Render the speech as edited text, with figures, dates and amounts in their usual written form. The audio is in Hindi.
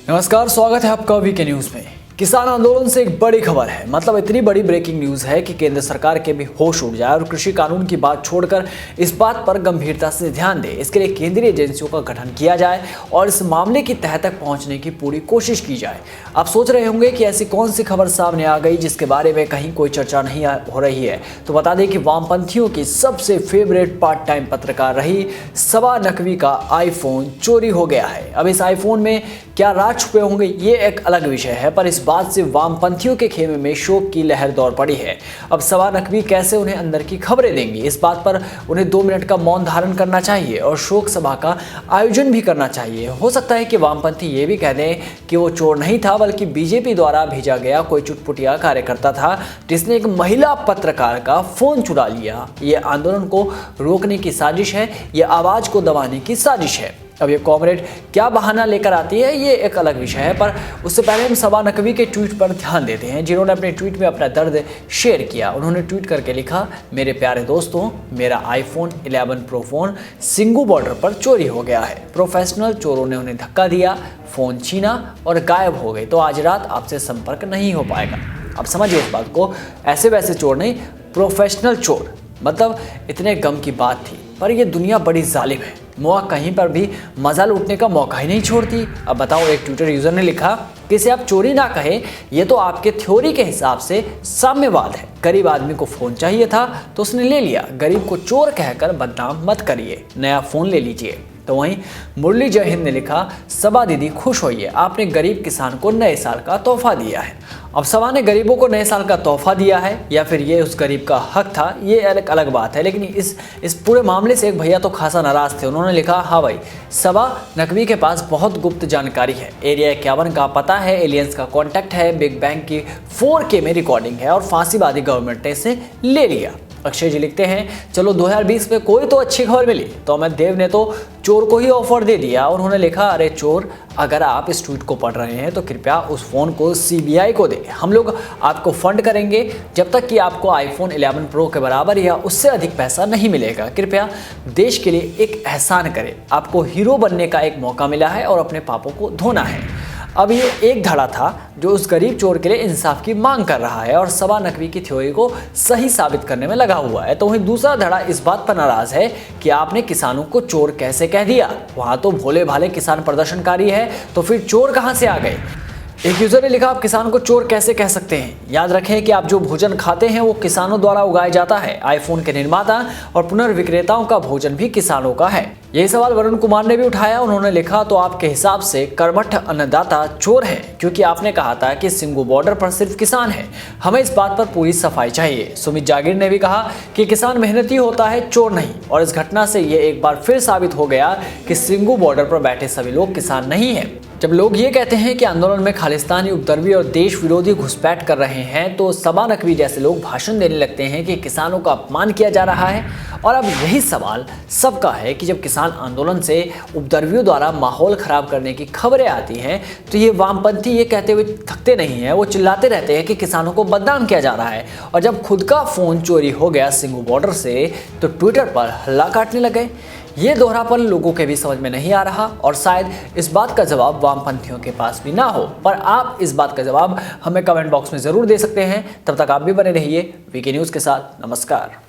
नमस्कार, स्वागत है आपका वीके न्यूज में। किसान आंदोलन से एक बड़ी खबर है, मतलब इतनी बड़ी ब्रेकिंग न्यूज है कि केंद्र सरकार के भी होश उड़ जाए और कृषि कानून की बात छोड़कर इस बात पर गंभीरता से ध्यान दे। इसके लिए केंद्रीय एजेंसियों का गठन किया जाए और इस मामले की तह तक पहुंचने की पूरी कोशिश की जाए। आप सोच रहे होंगे कि ऐसी कौन सी खबर सामने आ गई जिसके बारे में कहीं कोई चर्चा नहीं हो रही है। तो बता दें कि वामपंथियों की सबसे फेवरेट पार्ट टाइम पत्रकार रही सबा नकवी का आईफोन चोरी हो गया है। अब इस आईफोन में क्या राज छुपे होंगे ये एक अलग विषय है, पर इस बात से वामपंथियों के खेमे में शोक की लहर दौड़ पड़ी है। अब सबा नकवी कैसे उन्हें अंदर की खबरें देंगी, इस बात पर उन्हें 2 मिनट का मौन धारण करना चाहिए और शोक सभा का आयोजन भी करना चाहिए। हो सकता है कि वामपंथी ये भी कह दें कि वो चोर नहीं था बल्कि बीजेपी द्वारा भेजा गया कोई चुटपुटिया कार्यकर्ता था जिसने एक महिला पत्रकार का फोन चुरा लिया। ये आंदोलन को रोकने की साजिश है, ये आवाज को दबाने की साजिश है। अब ये कॉमरेड क्या बहाना लेकर आती है ये एक अलग विषय है, पर उससे पहले हम सबा नकवी के ट्वीट पर ध्यान देते हैं, जिन्होंने अपने ट्वीट में अपना दर्द शेयर किया। उन्होंने ट्वीट करके लिखा, मेरे प्यारे दोस्तों, मेरा iPhone 11 pro phone Singhu border पर चोरी हो गया है। प्रोफेशनल चोरों ने उन्हें धक्का दिया, फोन छीना और गायब हो गए, तो आज रात आपसे संपर्क नहीं हो पाएगा। अब समझिए इस बात को, ऐसे वैसे चोर नहीं, प्रोफेशनल चोर। मतलब इतने गम की बात थी, पर यह दुनिया बड़ी जालिम है, मौका कहीं पर भी मजा लूटने का मौका ही नहीं छोड़ती। अब बताओ, एक ट्विटर यूजर ने लिखा कि इसे आप चोरी ना कहें, ये तो आपके थ्योरी के हिसाब से साम्यवाद है। गरीब आदमी को फोन चाहिए था तो उसने ले लिया, गरीब को चोर कहकर बदनाम मत करिए, नया फोन ले लीजिए। तो वहीं मुरली जय हिंद ने लिखा, सबा दीदी खुश होइए, आपने गरीब किसान को नए साल का तोहफा दिया है। अब सबा ने गरीबों को नए साल का तोहफा दिया है या फिर ये उस गरीब का हक था, ये एक अलग बात है, लेकिन इस पूरे मामले से एक भैया तो खासा नाराज थे। उन्होंने लिखा, हाँ भाई, सबा नकवी के पास बहुत गुप्त जानकारी है, एरिया 51 का पता है, एलियंस का कॉन्टैक्ट है, बिग बैंग की 4K में रिकॉर्डिंग है और फांसीवादी गवर्नमेंट ने इसे ले लिया। अक्षय जी लिखते हैं, चलो 2020 में कोई तो अच्छी खबर मिली, तो अमित देव ने तो चोर को ही ऑफर दे दिया। और उन्होंने लिखा, अरे चोर, अगर आप इस ट्वीट को पढ़ रहे हैं तो कृपया उस फोन को CBI को दें, हम लोग आपको फंड करेंगे जब तक कि आपको आईफोन 11 प्रो के बराबर या उससे अधिक पैसा नहीं मिलेगा। कृपया देश के लिए एक एहसान करें, आपको हीरो बनने का एक मौका मिला है और अपने पापों को धोना है। अब ये एक धड़ा था जो उस गरीब चोर के लिए इंसाफ की मांग कर रहा है और सबा नकवी की थ्योरी को सही साबित करने में लगा हुआ है। तो वहीं दूसरा धड़ा इस बात पर नाराज है कि आपने किसानों को चोर कैसे कह दिया, वहां तो भोले भाले किसान प्रदर्शनकारी है, तो फिर चोर कहां से आ गए। एक यूजर ने लिखा, आप किसान को चोर कैसे कह सकते हैं, याद रखें कि आप जो भोजन खाते हैं वो किसानों द्वारा उगाया जाता है। आईफोन के निर्माता और पुनर्विक्रेताओं का भोजन भी किसानों का है। यही सवाल वरुण कुमार ने भी उठाया। उन्होंने लिखा, तो आपके हिसाब से कर्मठ अन्नदाता चोर हैं, क्योंकि आपने कहा था कि सिंगू बॉर्डर पर सिर्फ किसान है, हमें इस बात पर पूरी सफाई चाहिए। सुमित जागीर ने भी कहा कि किसान मेहनती होता है, चोर नहीं, और इस घटना से ये एक बार फिर साबित हो गया कि सिंगू बॉर्डर पर बैठे सभी लोग किसान नहीं है। जब लोग ये कहते हैं कि आंदोलन में खालिस्तानी, उपद्रवी और देश विरोधी घुसपैठ कर रहे हैं, तो सबा नकवी जैसे लोग भाषण देने लगते हैं कि किसानों का अपमान किया जा रहा है। और अब यही सवाल सबका है कि जब किसान आंदोलन से उपद्रवियों द्वारा माहौल खराब करने की खबरें आती हैं, तो ये वामपंथी ये कहते हुए थकते नहीं हैं, वो चिल्लाते रहते हैं कि किसानों को बदनाम किया जा रहा है। और जब खुद का फोन चोरी हो गया सिंगू बॉर्डर से, तो ट्विटर पर हल्ला काटने लगे। ये दोहरापन लोगों के भी समझ में नहीं आ रहा और शायद इस बात का जवाब वामपंथियों के पास भी ना हो, पर आप इस बात का जवाब हमें कमेंट बॉक्स में जरूर दे सकते हैं। तब तक आप भी बने रहिए वीके न्यूज़ के साथ। नमस्कार।